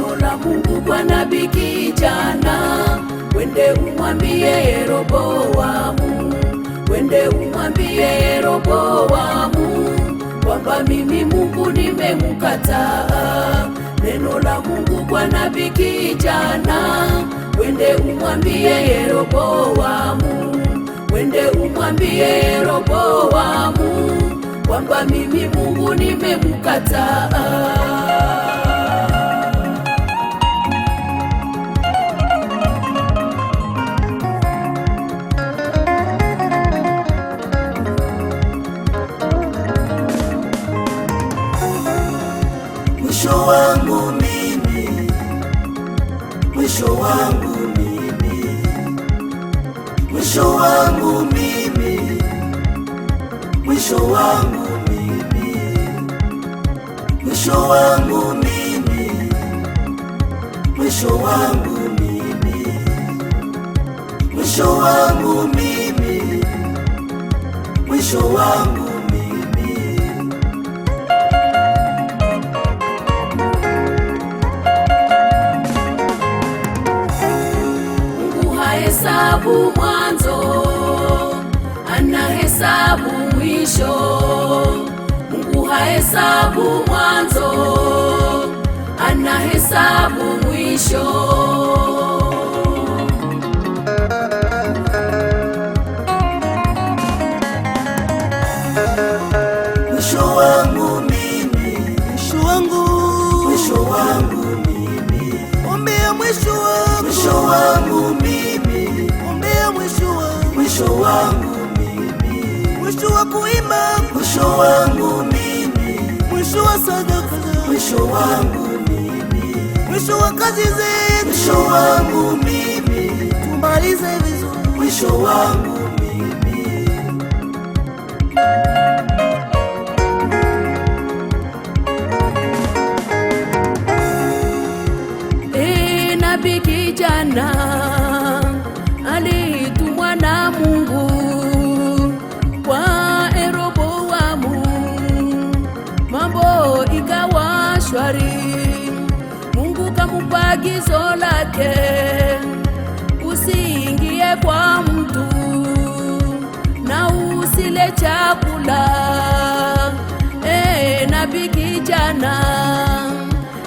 Neno la Mungu kwa nabii kijana, wende umwambie Yeroboamu, wende umwambie Yeroboamu kwamba mimi Mungu nimemkataa. Neno la Mungu kwa nabii kijana, wende umwambie Yeroboamu, wende umwambie Yeroboamu kwamba mimi Mungu nimemkataa. Mwisho wangu mimi, mwisho wangu mimi, mwisho wangu mimi, mwisho wangu mimi, mwisho wangu mimi, mwisho wangu mimi, mwisho wangu mimi, mwisho wangu. Hesabu mwanzo, anahesabu mwisho. Mungu hahesabu mwanzo, anahesabu mwisho. Mwisho wangu mimi, mwisho wangu, mwisho wangu mimi, ombea mwisho wangu, mwisho wangu mimi, ombea mwisho wangu, mwisho wangu mimi, mwisho wa kuimba, mwisho wangu mimi, mwisho wa sadaka, mwisho wangu mimi, mwisho wa kazi zetu, mwisho wangu mimi, tumalize vizuri, mwisho wangu mimi. Nabii kijana alitumwa na Mungu kwa Yeroboamu, mambo ikawa shwari. Mungu kamupa agizo lake, usiingie kwa mtu na usile chakula. Nabii kijana,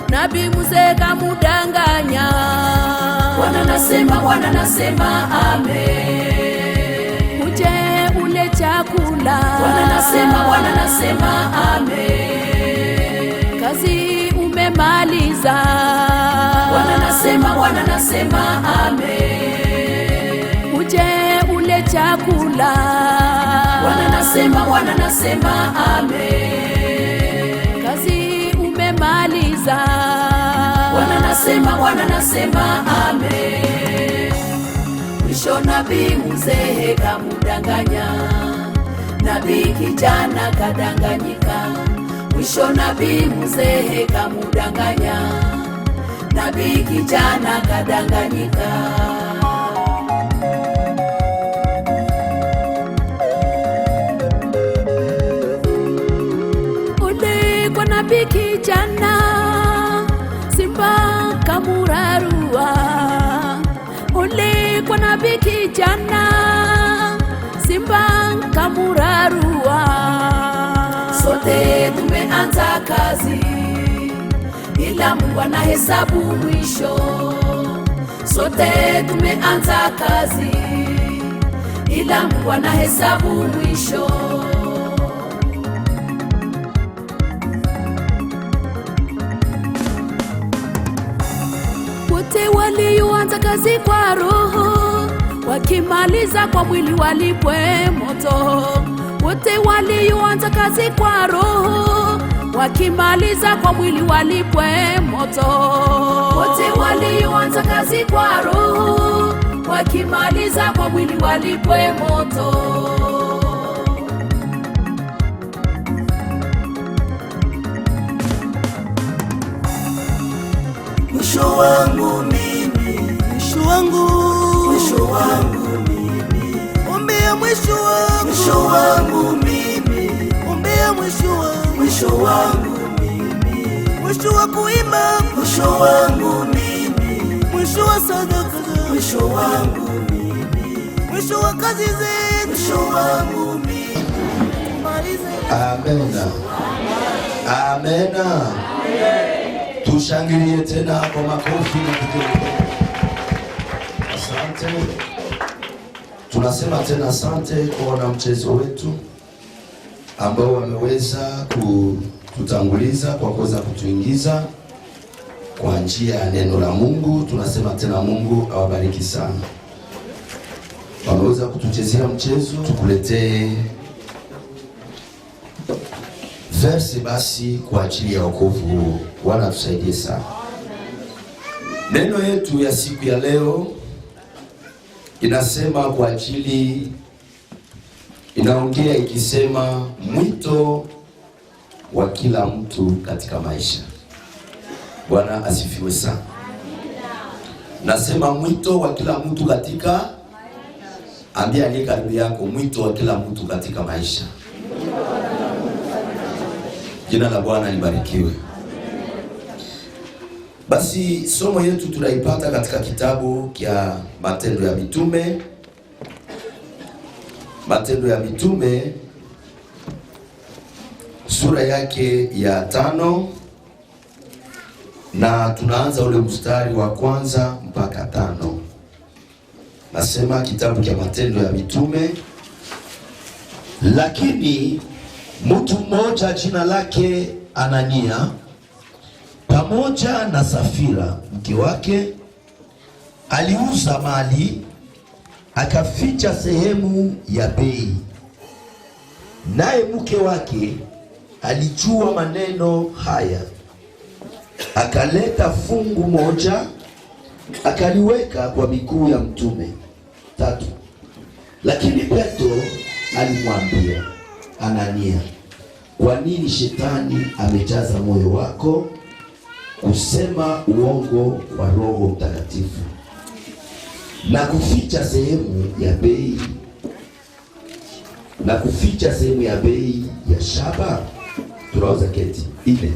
nabii mzee kamudanganya. Bwana nasema amen, uje ule chakula. Bwana nasema amen, kazi umemaliza. Bwana nasema amen, uje ule chakula. Bwana nasema amen, kazi umemaliza. Bwana nasema amen. Mwisho nabii mzee kamudanganya, nabii kijana kadanganyika. Mwisho nabii mzee kamudanganya, nabii kijana kadanganyika. Ole kwa nabii kijana, simba kamurarua. Ole kwa nabii kijana, simba kamurarua. Sote tumeanza kazi, ila Mungu anahesabu mwisho. Sote tumeanza kazi, ila Mungu anahesabu mwisho. Wote walioanza kazi kwa roho, wakimaliza kwa mwili walipwe moto. Wote walioanza kazi kwa roho, wakimaliza kwa mwili walipwe moto. Wote walioanza kazi kwa roho, wakimaliza kwa mwili walipwe moto. Mwisho wangu mimi, mwisho wangu, mwisho wangu mimi, ombea mwisho wangu, mwisho wangu mimi, ombea mwisho wangu, mwisho wangu mimi, mwisho wa kuimba, mwisho wangu mimi, mwisho wa sadaka, mwisho wangu mimi, mwisho wa kazi zetu, mwisho wangu mimi. Amena. Amena. Tushangilie tena kwa makofi na vigelegele. Asante. Tunasema tena asante kwa wanamchezo wetu ambao wameweza kututanguliza kwa kuweza kutuingiza kwa njia ya neno la Mungu. Tunasema tena Mungu awabariki sana. Wameweza kutuchezea mchezo, tukuletee verse basi kwa ajili ya wokovu huu. Bwana tusaidie sana. Neno yetu ya siku ya leo inasema kwa ajili, inaongea ikisema mwito wa kila mtu katika maisha. Bwana asifiwe sana. Nasema mwito wa kila mtu katika, ambia aliye karibu yako, mwito wa kila mtu katika maisha. Jina la Bwana libarikiwe. Basi somo yetu tunaipata katika kitabu cha Matendo ya Mitume. Matendo ya Mitume sura yake ya 5, na tunaanza ule mstari wa 1 mpaka 5. Nasema kitabu cha Matendo ya Mitume, lakini mtu mmoja jina lake Anania pamoja na Safira mke wake aliuza mali, akaficha sehemu ya bei. Naye mke wake alijua maneno haya, akaleta fungu moja, akaliweka kwa miguu ya mtume. 3. Lakini Petro alimwambia Anania, kwa nini shetani amejaza moyo wako kusema uongo kwa Roho Mtakatifu na kuficha sehemu ya bei ya shaba? Tunaweza keti ile.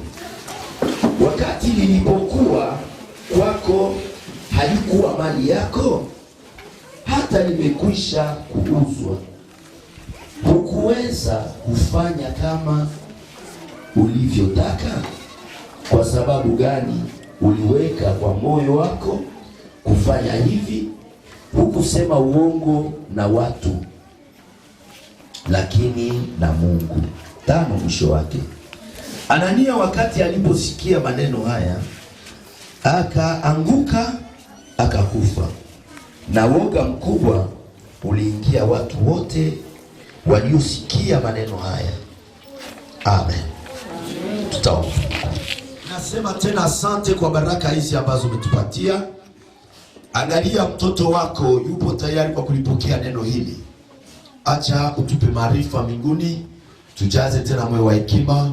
Wakati nilipokuwa kwako halikuwa mali yako, hata nimekwisha kuuzwa. Hukuweza kufanya kama ulivyotaka. Kwa sababu gani uliweka kwa moyo wako kufanya hivi? Hukusema uongo na watu, lakini na Mungu. 5 mwisho wake. Anania wakati aliposikia maneno haya, akaanguka akakufa, na woga mkubwa uliingia watu wote waliosikia maneno haya. Amen. Tutaomba. Nasema tena asante kwa baraka hizi ambazo umetupatia. Angalia mtoto wako yupo tayari kwa kulipokea neno hili. Acha utupe maarifa mbinguni, tujaze tena moyo wa hekima,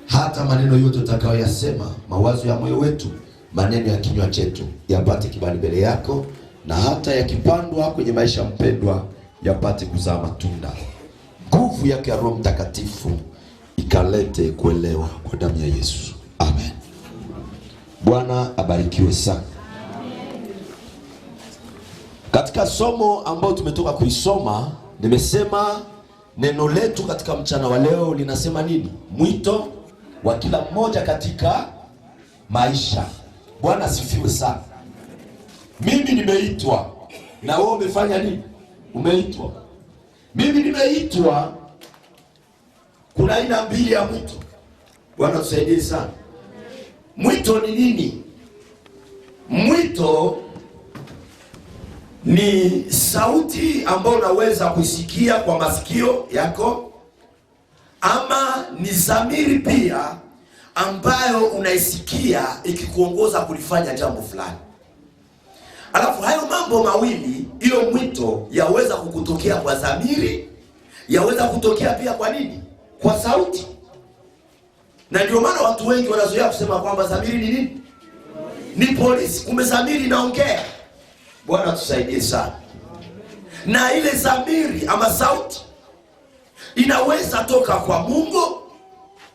hata maneno yote utakayoyasema, mawazo ya moyo wetu, maneno ya kinywa chetu yapate kibali mbele yako, na hata yakipandwa kwenye maisha mpendwa yapate kuzaa matunda. Nguvu yake ya Roho Mtakatifu ikalete kuelewa kwa damu ya Yesu. Amen. Bwana abarikiwe sana. Katika somo ambao tumetoka kuisoma, nimesema neno letu katika mchana wa leo linasema nini? Mwito wa kila mmoja katika maisha. Bwana asifiwe sana. Mimi nimeitwa, na wewe umefanya nini? Umeitwa. Mimi nimeitwa. Kuna aina mbili ya mwito. Bwana tusaidie sana. Mwito ni nini? Mwito ni sauti ambayo unaweza kusikia kwa masikio yako, ama ni dhamiri pia ambayo unaisikia ikikuongoza kulifanya jambo fulani. Alafu hayo mambo mawili, hiyo mwito yaweza kukutokea kwa dhamiri, yaweza kutokea pia kwa nini? Kwa sauti. Na ndio maana watu wengi wanazoea kusema kwamba dhamiri ni nini? Ni polisi. Kumbe dhamiri inaongea. Bwana tusaidie sana. Na ile dhamiri ama sauti inaweza toka kwa Mungu,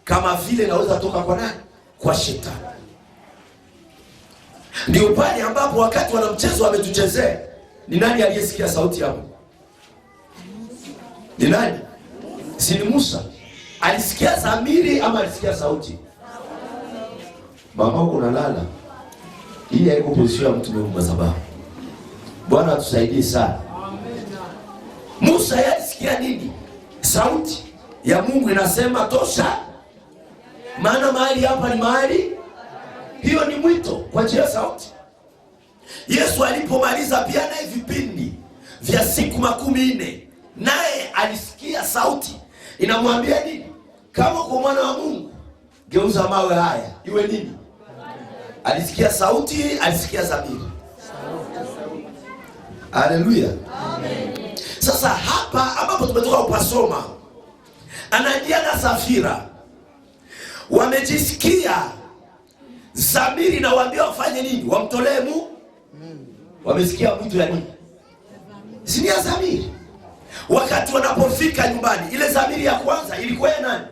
kama vile inaweza toka kwa nani? Kwa shetani. Ndio pale ambapo wakati wanamchezo wametuchezea, ni nani aliyesikia sauti yao? Ni nani? Si ni Musa? Alisikia zamiri ama alisikia sauti? Mama uko nalala. Hii haiko position ya mtu mwenye sababu. Bwana atusaidie sana. Musa alisikia nini? Sauti ya Mungu inasema tosha. Maana mahali hapa ni mahali. Hiyo ni mwito kwa njia ya sauti. Yesu alipomaliza pia naye vipindi vya siku 40, naye alisikia sauti inamwambia nini? Kama kwa mwana wa Mungu, geuza mawe haya iwe nini? Alisikia sauti, alisikia zamiri. Haleluya. Amen. Sasa hapa ambapo tumetoka kupasoma, Anania na Safira wamejisikia zamiri na waambia wafanye nini? Wamtolee Mungu. Wamesikia mwito ya nini? Si ya zamiri. Wakati wanapofika nyumbani, ile zamiri ya kwanza ilikuwa ya nani?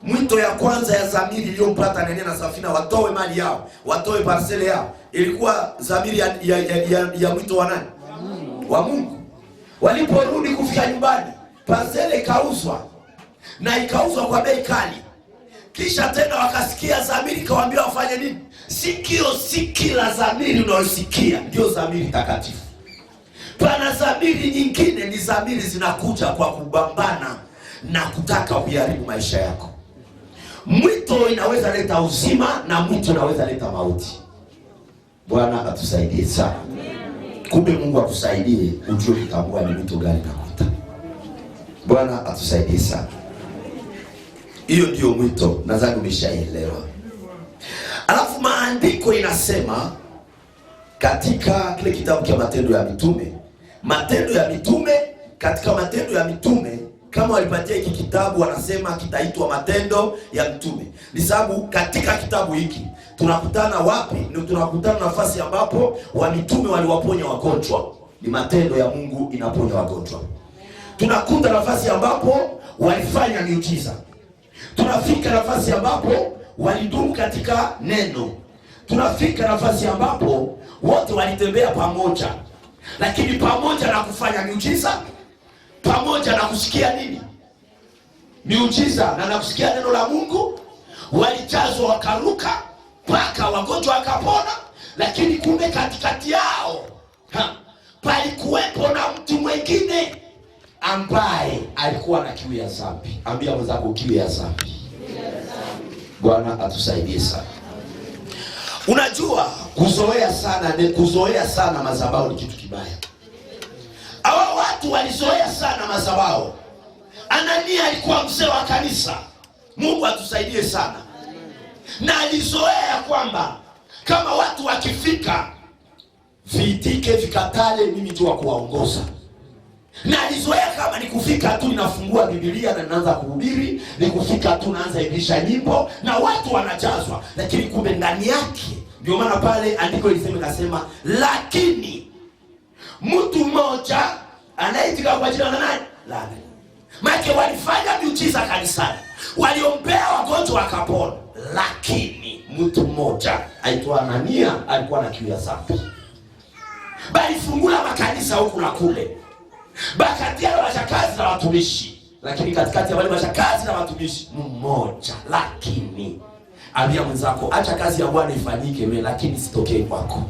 Mwito ya kwanza ya zamiri iliyompata Anania na Safira watoe mali yao, watoe parcele yao, ilikuwa zamiri ya mwito wa nani? Wa Mungu. Waliporudi kufika nyumbani, parcele ikauzwa na ikauzwa kwa bei kali. Kisha tena wakasikia zamiri kawaambia wafanye nini? Sikio sikila zamiri unayosikia ndio zamiri takatifu. Pana zamiri nyingine ni zamiri zinakuja kwa kubambana na kutaka kuharibu maisha yako. Mwito inaweza leta uzima na mwito inaweza leta mauti. Bwana atusaidie sana. Kumbe Mungu akusaidie ujue kutambua ni mwito gani nakuta. Bwana atusaidie sana. Hiyo ndio mwito, nadhani umeshaelewa. Alafu maandiko inasema katika kile kitabu cha Matendo ya Mitume, katika Matendo ya Mitume, kama walipatia hiki kitabu wanasema kitaitwa Matendo ya Mitume. Ni sababu katika kitabu hiki tunakutana wapi? Ni tunakutana nafasi ambapo wamitume waliwaponya wagonjwa. Ni matendo ya Mungu inaponya wagonjwa. Tunakuta nafasi ambapo walifanya miujiza. Tunafika nafasi ambapo walidumu katika neno. Tunafika nafasi ambapo wote walitembea pamoja. Lakini pamoja na kufanya miujiza, pamoja na kusikia nini? Miujiza na kusikia neno la Mungu, walijazwa wakaruka mpaka wagonjwa wakapona. Lakini kumbe katikati yao palikuwepo na mtu mwingine ambaye alikuwa na kiu ya dhambi. Ambia mwenzako kiu ya dhambi. Bwana atusaidie sana. Unajua kuzoea sana madhabahu ni kitu kibaya. Hawa watu walizoea sana madhabahu. Anania alikuwa mzee wa kanisa. Mungu atusaidie sana. Na alizoea kwamba kama watu wakifika vitike vikatale mimi tu wa kuwaongoza. Na alizoea kama ni kufika tu ninafungua Biblia na ninaanza kuhubiri, ni kufika tu naanza ibisha nyimbo na watu wanajazwa. Lakini kumbe ndani yake, ndio maana pale andiko linasema lakini mtu mmoja anaitika kwa jina la nani? La. Maana walifanya miujiza kanisani, waliombea wagonjwa wakapona, lakini mtu mmoja aitwa Anania alikuwa na kiu ya dhambi. Bali fungula makanisa huku na kule. Bakati ya washakazi na watumishi. Lakini katikati ya wale washakazi na watumishi mmoja. Lakini ambia mwenzako acha kazi ya Bwana ifanyike wewe, lakini sitokee kwako.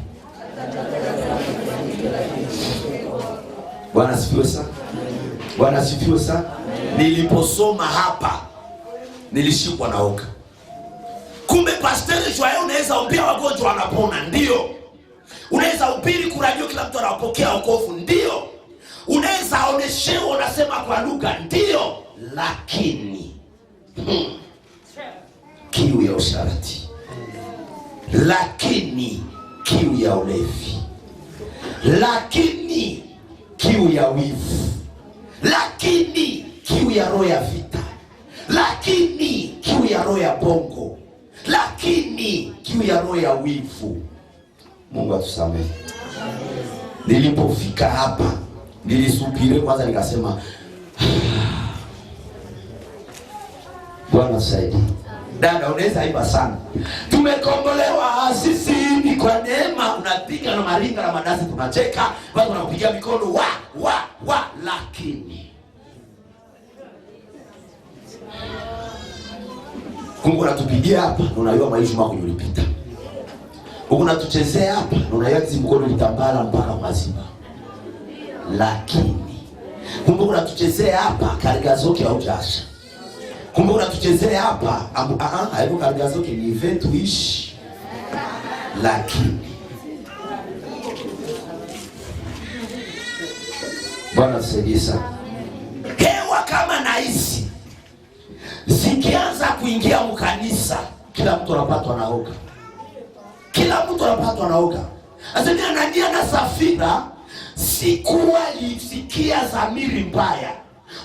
Bwana asifiwe sana. Bwana asifiwe sana. Niliposoma hapa nilishikwa na oga. Kumbe pastor Joao unaweza ombea wagonjwa wanapona, ndio. Unaweza hubiri kuradio kila mtu anapokea wokovu, ndio. Unaweza oneshewa unasema kwa lugha, ndio. Lakini kiu ya usharati, lakini kiu ya ulevi, lakini kiu ya wivu, lakini kiu ya roho ya vita, lakini kiu ya roho ya bongo, lakini kiu ya roho ya wivu. Mungu atusamehe. Nilipofika hapa nilisubiri kwanza, nikasema Bwana saidi. Dada unaweza imba sana. Tumekombolewa sisi ni kwa neema unapiga na maringa na madasi, tunacheka, watu wanakupigia mikono wa, lakini Mungu anatupigia hapa, unajua maisha yako yulipita. Mungu anatuchezea hapa, unajua hizi mkono litambala mpaka mazima. Lakini Mungu anatuchezea hapa, Karigazoke haujasha. Mungu anatuchezea hapa, haiko Karigazoke ni event ishi. Lakini Bwana tusaidie sana. Hewa kama naisi zikianza kuingia mkanisa, kila mtu anapatwa na oga. Kila mtu anapatwa na oga. Azania Anania na Safira sikuwa lisikia zamiri mbaya.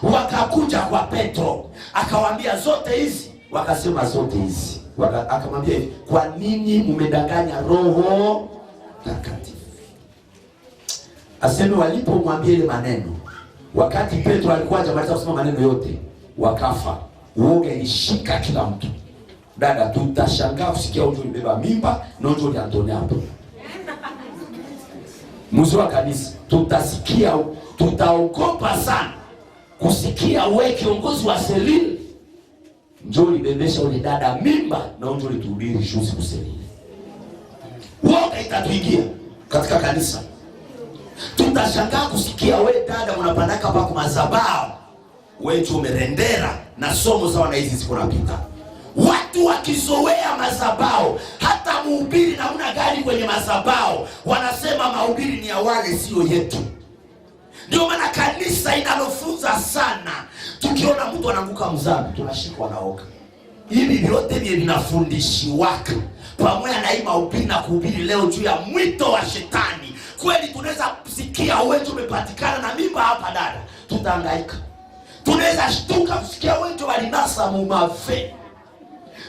Wakakuja kwa Petro, akawaambia zote hizi, wakasema zote hizi. Akamwambia hivi, kwa nini mmedanganya Roho Takatifu? Aseme walipomwambia ile maneno, wakati Petro alikuwa hajamaliza kusema maneno yote, wakafa. Uoga ilishika kila mtu. Dada, tutashangaa kusikia mtu alibeba mimba na mtu aliantonia hapo. Mzee wa kanisa, tutasikia, tutaogopa sana kusikia wewe kiongozi wa Selile njoo ulibebesha ule dada mimba na njoo ulituhubiri shuzi kuselile. Uoga itatuingia katika kanisa. Tutashangaa kusikia wewe dada unapandaka hapa kwa madhabahu, wewe tu umerendera na somo za wana hizi siku napita. Watu wakizoea madhabahu, hata mhubiri namna gani kwenye madhabahu, wanasema mahubiri ni ya wale sio yetu. Ndio maana kanisa inalofunza sana, tukiona mtu anaanguka mzambi tunashikwa na oga. Hivi vyote vinafundishi waka pamoja na hii mahubiri na kuhubiri leo juu ya mwito wa shetani. Kweli tunaweza kusikia wewe umepatikana na mimba hapa dada, tutahangaika. Tunaweza shtuka kusikia wewe walinasa mumafe.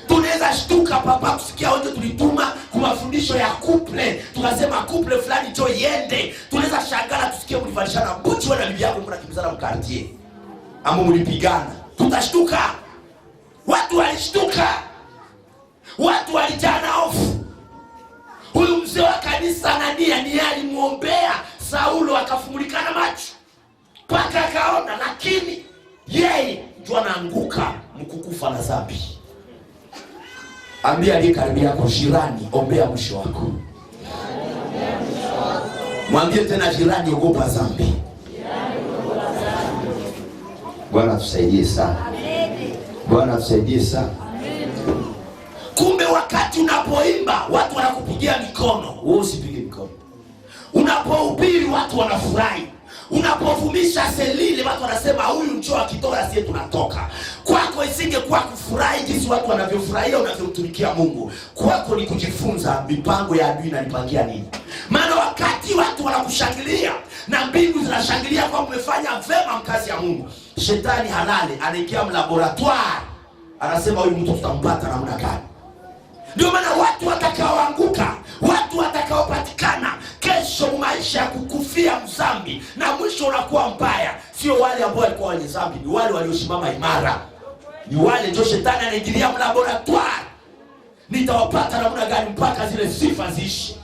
Tunaweza shtuka papa kusikia wewe tulituma kwa mafundisho ya couple, tukasema couple fulani jo yende. Tunaweza shangala tusikie mlifanyana buchi wewe na bibi yako mnakimbizana mkartie, ama mlipigana. Tutashtuka. Watu walishtuka. Watu walijana hofu. Huyu mzee wa kanisa Anania ni alimuombea Saulo akafumulikana macho paka akaona, lakini yeye ndio anaanguka mkukufa na dhambi. Ambia aliye karibu yako, jirani, ombea mwisho wako. Mwambie tena jirani, ogopa dhambi. Bwana tusaidie sana. Bwana tusaidie sana. Kumbe wakati unapoimba watu wanakupigia mikono, wewe usipige mikono. Unapohubiri watu wanafurahi. Unapovumisha Selile watu wanasema huyu njoo akitoka sisi tunatoka. Kwako isingekuwa kufurahi jinsi watu wanavyofurahia unavyomtumikia Mungu. Kwako ni kujifunza mipango ya adui na nipangia nini. Maana wakati watu wanakushangilia na mbingu zinashangilia kwa umefanya vema mkazi ya Mungu, shetani halali anaingia mlaboratoire, anasema huyu mtu tutampata namna gani. Ndio maana watu watakaoanguka, watu watakaopatikana kesho maisha ya kukufia mzambi na mwisho unakuwa mbaya, sio wale ambao walikuwa wenye dhambi, ni wale waliosimama imara. Ni wale ndio shetani anaingilia mlaboratoire. Nitawapata namna gani mpaka zile sifa ziishi.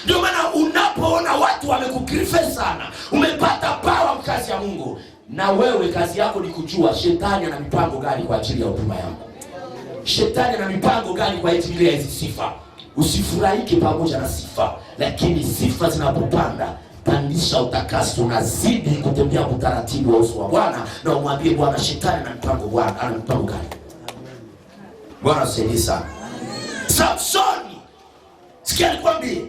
Ndio maana unapoona watu wamekukrife sana, umepata power mkazi ya Mungu, na wewe kazi yako ni kujua shetani ana mipango gani kwa ajili ya huduma yako. Shetani ana mipango gani kwa ajili ya hizi sifa. Usifurahike pamoja na sifa, lakini sifa zinapopanda, pandisha utakaso, unazidi kutembea kwa taratibu wa uso wa Bwana, na umwambie Bwana, shetani ana mipango, Bwana ana mipango gani? Bwana asifiwe sana. Samsoni, sikia nikwambie,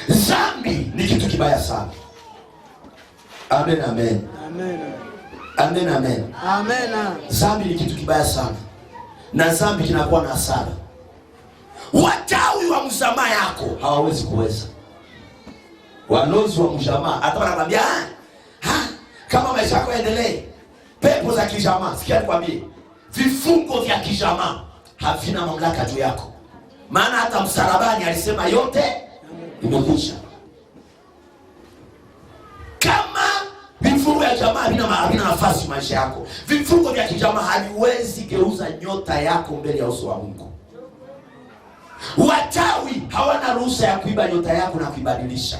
dhambi ni kitu kibaya sana. Amen, amen. Amen. Amen, amen. Amen. Dhambi ni kitu kibaya sana. Na dhambi kinakuwa na hasara. Watawi wa msamaha yako hawawezi kuweza. Walozi wa msamaha hata wanakwambia kama maisha yako yaendelee, pepo za kijamaa, sikia nikwambie, vifungo vya kijamaa havina mamlaka juu yako. Maana hata msalabani alisema yote imekwisha. Kama vifungo vya jamaa havina nafasi maisha yako, vifungo vya kijamaa haviwezi geuza nyota yako mbele ya uso wa Mungu. Wachawi hawana ruhusa ya kuiba nyota yako na kuibadilisha.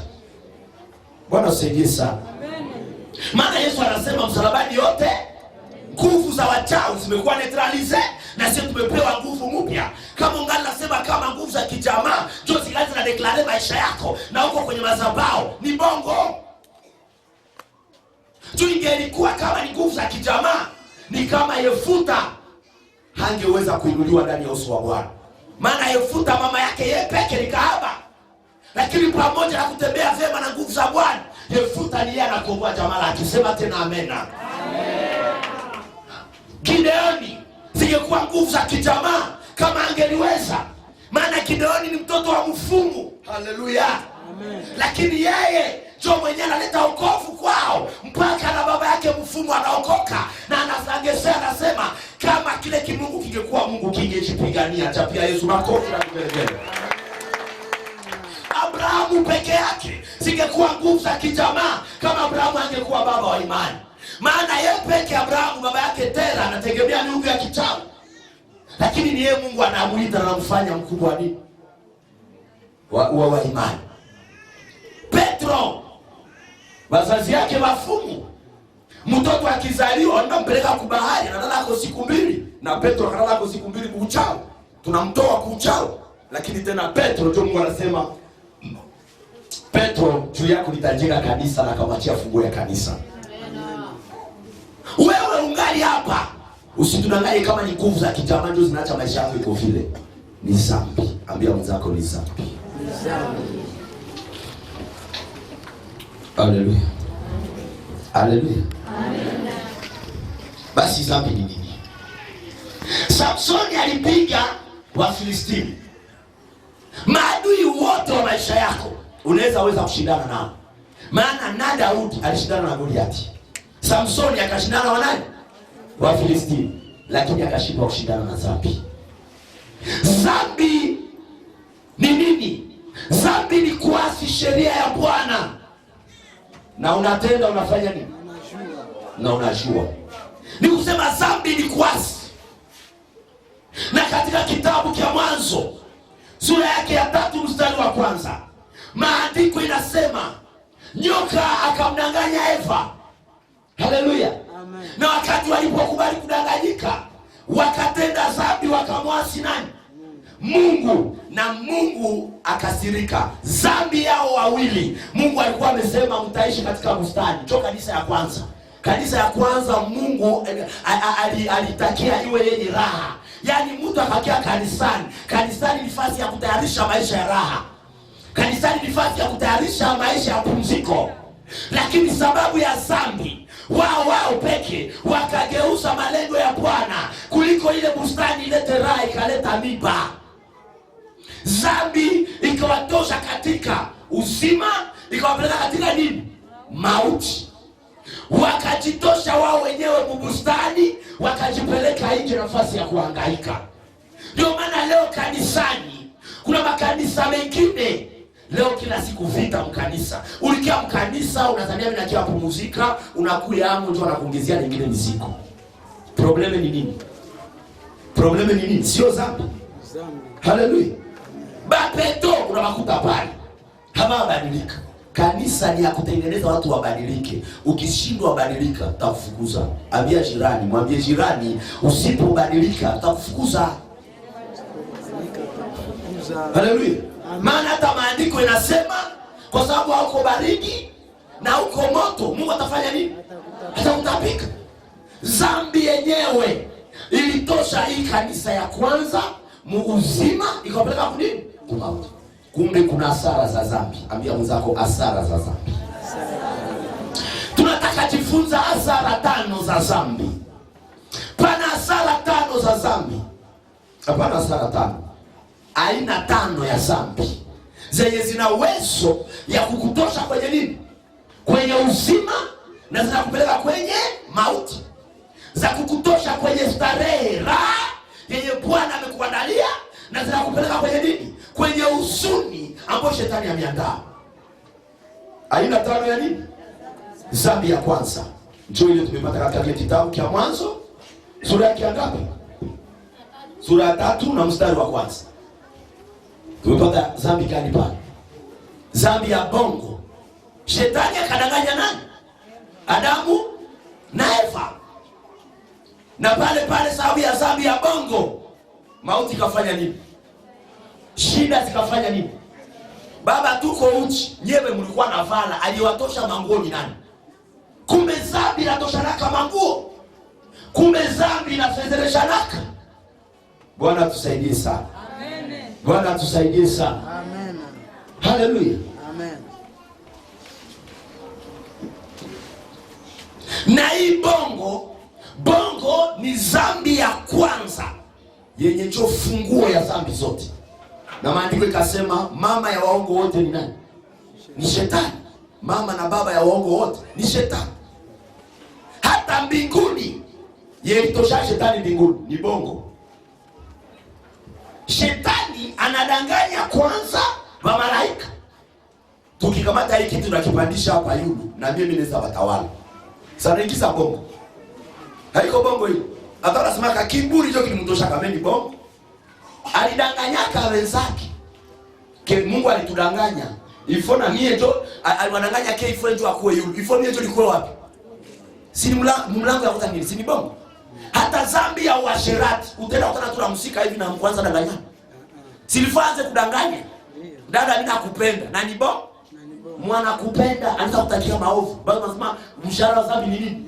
Bwana usaidie sana. Maana Yesu anasema msalabani yote nguvu za wachawi zimekuwa neutralize, na sisi tumepewa nguvu mpya. Kama ungali nasema kama nguvu za kijamaa ndio zikaanza na declare maisha yako na uko kwenye madhabahu, ni bongo. Ingelikuwa kama ni nguvu za kijamaa, ni kama Yefuta hangeweza kuinuliwa ndani ya uso wa Bwana. Maana Yefuta mama yake yeye peke ni kahaba, lakini pamoja na kutembea vyema na nguvu za Bwana, Yefuta ni yeye anakomboa jamaa lake. Sema tena amena. Gideoni zingekuwa nguvu za kijamaa kama angeliweza, maana Gideoni ni mtoto wa mfumu. Haleluya. Amen. Lakini yeye ndio mwenyewe analeta wokovu kwao, mpaka na baba yake mfumu anaokoka, na anasema kama kile kimungu kingekuwa Mungu kingejipigania. Chapia Yesu makofi na kugelegele. Abrahamu peke yake zingekuwa nguvu za kijamaa kama Abrahamu angekuwa baba wa imani. Maana yeye peke Abrahamu baba yake Tera anategemea miungu ya kichawi, lakini ni yeye Mungu anamuita na anamfanya mkubwa wa nini? Wa imani. Petro wazazi yake wafumu, mtoto akizaliwa anampeleka kwa bahari, analala kwa siku 2, na Petro analala kwa siku 2 kuuchao, tunamtoa kuuchao. Lakini tena Petro ndio Mungu anasema Petro juu yako litajenga kanisa, na kamachia funguo ya kanisa. Wewe ungali hapa, usitudanganye kama ni nguvu za kijamaa ndio zinaacha maisha yako iko vile. Ni dhambi. Ambia mwenzako ni dhambi. Haleluya. Haleluya. Amen. Basi dhambi ni nini? Samsoni alipiga Wafilistini. Maadui wote wa maisha yako unaweza kushindana nao. Maana na Daudi alishindana na Goliati. Samsoni akashindana na nani? Wafilistini. Lakini akashindwa kushindana na dhambi. Dhambi ni nini? Dhambi ni kuasi sheria ya Bwana. Na unatenda unafanya nini? Na unajua. Ni kusema dhambi ni kuasi. Na katika kitabu cha Mwanzo sura yake ya 3 mstari wa 1, maandiko inasema nyoka akamdanganya Eva. Haleluya. Amen. Na wakati walipokubali kudanganyika, wakatenda dhambi, wakamwasi nani? Mungu. Na Mungu akasirika. Dhambi yao wawili, Mungu alikuwa amesema mtaishi katika bustani. Toka kanisa ya kwanza. Kanisa ya kwanza Mungu alitakia iwe yenye raha. Yaani mtu akakia kanisani. Kanisani ni nafasi ya kutayarisha maisha ya raha. Kanisani ni nafasi ya kutayarisha maisha ya pumziko. Lakini sababu ya dhambi, wao peke wakageuza malengo ya Bwana kuliko ile bustani ilete raha, ikaleta miba. Dhambi ikawatosha katika uzima, ikawapeleka katika nini? Mauti. Wakajitosha wao wenyewe mbustani, wakajipeleka nje nafasi ya kuhangaika. Ndio maana leo kanisani kuna makanisa mengine leo kila siku vita mkanisa. Ulikia mkanisa unadhania mimi nakia pumzika, unakuja hapo ndio anakuongezea nyingine mizigo. Probleme ni nini? Probleme ni nini? Sio dhambi. Haleluya. Bapeto unawakuta pale. Hawabadilika. Kanisa ni ya kutengeneza watu wabadilike. Ukishindwa badilika, utakufukuza. Ambia jirani, mwambie jirani, usipobadilika utakufukuza. Haleluya. Maana hata maandiko inasema kwa sababu hauko baridi na hauko moto, Mungu atafanya nini? Atakutapika. Dhambi yenyewe ilitosha hii kanisa ya kwanza muuzima, ikapeleka kunini? Kumauti. Kumbe kuna hasara za dhambi. Ambia mwenzako hasara za dhambi. Tunataka jifunza hasara 5 za dhambi. Pana hasara 5 za dhambi. Hapana hasara 5. Aina 5 ya dhambi zenye zina uwezo ya kukutosha kwenye nini? Kwenye uzima, na zinakupeleka kwenye mauti. Za kukutosha kwenye starehe, raha yenye Bwana amekuandalia, na zinakupeleka kwenye nini? Kwenye huzuni ambayo shetani ameandaa. Aina 5 ya nini? Dhambi ya kwanza njoo ile tumepata katika kitabu cha Mwanzo sura ya ngapi? Sura ya 3 na mstari wa 1. Tumepata dhambi gani pale? Dhambi ya bongo. Shetani akadanganya nani? Adamu na Eva. Na pale sababu ya dhambi ya bongo, mauti kafanya nini? Shida zikafanya nini? Baba tuko uchi, nyewe mlikuwa na vala, aliwatosha manguo ni nani? Kumbe dhambi inatosha naka manguo. Kumbe dhambi inafedheresha naka. Bwana tusaidie sana. Amen. Bwana tusaidie sana. Amen. Haleluya. Amen. Na hii bongo ni dhambi ya kwanza yenye ndio funguo ya dhambi zote. Na maandiko ikasema mama ya waongo wote ni nani? Ni Shetani. Mama na baba ya waongo wote ni Shetani. Hata mbinguni yelitosha Shetani mbinguni ni bongo. Shetani anadanganya kwanza wa malaika. Tukikamata hiki kitu na kipandisha hapa yulu na mimi naweza watawala. Sasa ingiza bongo. Haiko bongo hii. Hata unasema kiburi hicho kilimtosha kama ni bongo. Alidanganyaka wenzake. Mungu alitudanganya. Ifo na mie ndio aliwadanganya ke ifo ndio akuwe yulu. Ifo mie ndio likuwa wapi? Si mlango ya kutangini, si ni bongo. Hata dhambi ya uasherati, utaenda kutana tu na msika hivi na mkwanza danganya. Silifanze kudanganya. Dada mimi nakupenda. Na ni bongo? Mwana kupenda anaweza kutakia maovu. Bado nasema mshahara wa dhambi ni nini?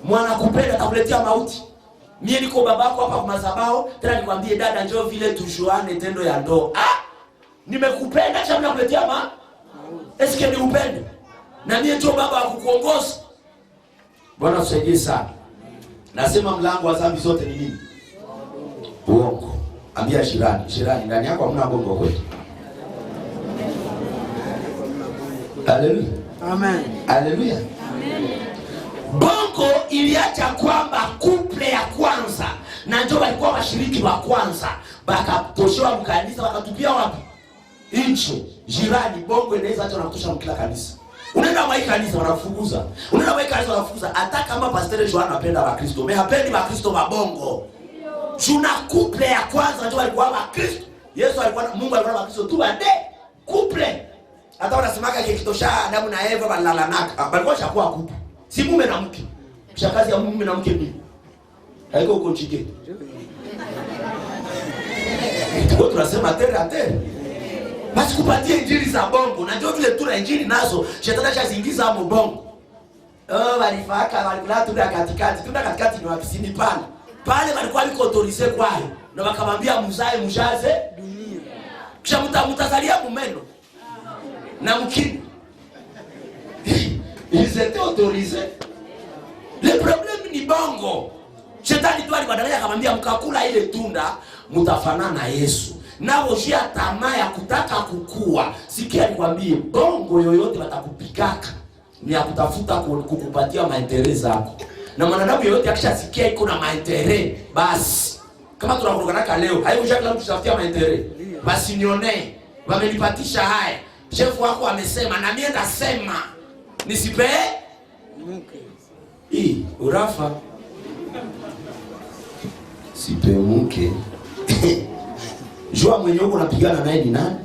Mwana kupenda atakuletea mauti. Mie niko babako hapa kwa madhabahu, tena nikwambie dada njoo vile tushuane tendo ya ndoa. Nimekupenda acha mimi nakuletea mauti. Eske ni upendo? Na mie njoo baba akukuongoza. Bwana tusaidie sana. Nasema mlango wa dhambi zote ni nini? Uongo. Ambia jirani ndani yako hamna bongo kweli. Haleluya. Amen. Haleluya. Amen. Bongo iliacha kwamba couple ya kwanza na ndio walikuwa washiriki wa kwanza bakatoshewa mkanisa wakatupia wapi? Incho. Jirani bongo inaweza hata wanakutosha mkila kanisa. Unaenda mwa kanisa wanafukuza. Unaenda mwa kanisa wanafukuza hata kama pastor Joan anapenda wa Kristo. Mimi hapendi wa Kristo wa bongo. Juna couple ya kwanza ndio walikuwa wa Kristo. Yesu alikuwa Mungu alikuwa wa Kristo tu bade couple. Hata wanasemaka kitosha Adamu na Eva walalanaka. Balikuwa shakuwa couple. Si mume na mke. Shakazi ya mume na mke ni. Haiko uko chike. Tuko tunasema tere. Basi kupatia injili za bongo na ndio vile tuna injili nazo shetani ashazingiza hapo bongo. Walifaka walikula tu katikati. Tunda katikati ni wapi? Sini pale. Pale walikuwa wiko autorise kwayo. Na wakamwambia mjaze dunia. Kisha mtazalia mumeno. Na mkini. Ils étaient autorisés. Le problème ni bongo. Shetani tu alibadilika akamwambia mkakula ile tunda mtafanana na Yesu. Nao jia tamaa ya kutaka kukua. Sikia nikwambie bongo yoyote watakupikaka ni ya kutafuta kukupatia maendeleo zako. Na mwanadamu yoyote akishasikia iko na maendeleo basi kama tunakurukanaka leo haikuja kila mtu kutafutia maendeleo. Basi nione wamenipatisha haya. Chef wako amesema na mimi ndasema nisipe mke. Urafa. Sipe mke. Jua mwenye uko unapigana naye ni nani?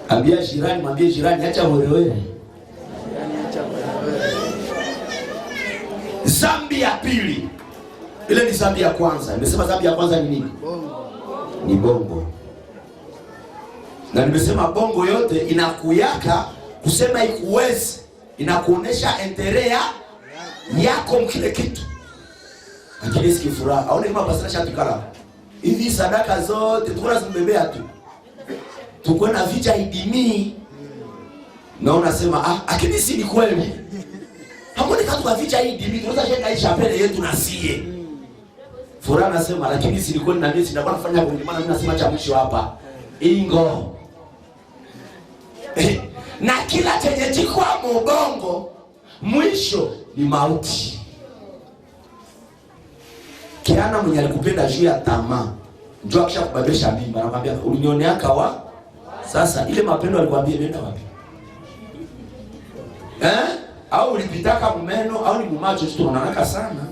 Ambia jirani, mwambie jirani acha wewe. Dhambi ya pili. Ile ni dhambi ya kwanza. Nimesema dhambi ya kwanza ni nini? Ni bongo. Na nimesema bongo yote inakuyaka kusema ikuwezi, inakuonesha enterea yako mkile kitu. Lakini sikifuraha. Aone kama pastor shatukala. Hivi sadaka zote tukona zimbebea tu. Tuko na vija idimi. Na unasema lakini si ni kweli. Hamoni katu kwa vija idimi, tunaweza sheka hii chapele yetu na sie. Furaha nasema lakini si ni kweli na mimi sinakuwa nafanya kwa maana mimi nasema cha mwisho hapa. Ingo. Na kila chenye chikwa mbongo mwisho ni mauti. Kiana mwenye alikupenda juu ya tamaa njoo akisha kubabesha mimba anakuambia ulinioneaka wa sasa ile mapendo alikwambia nenda wapi? Au ulipitaka mumeno au ni mumacho tu unaonaka sana.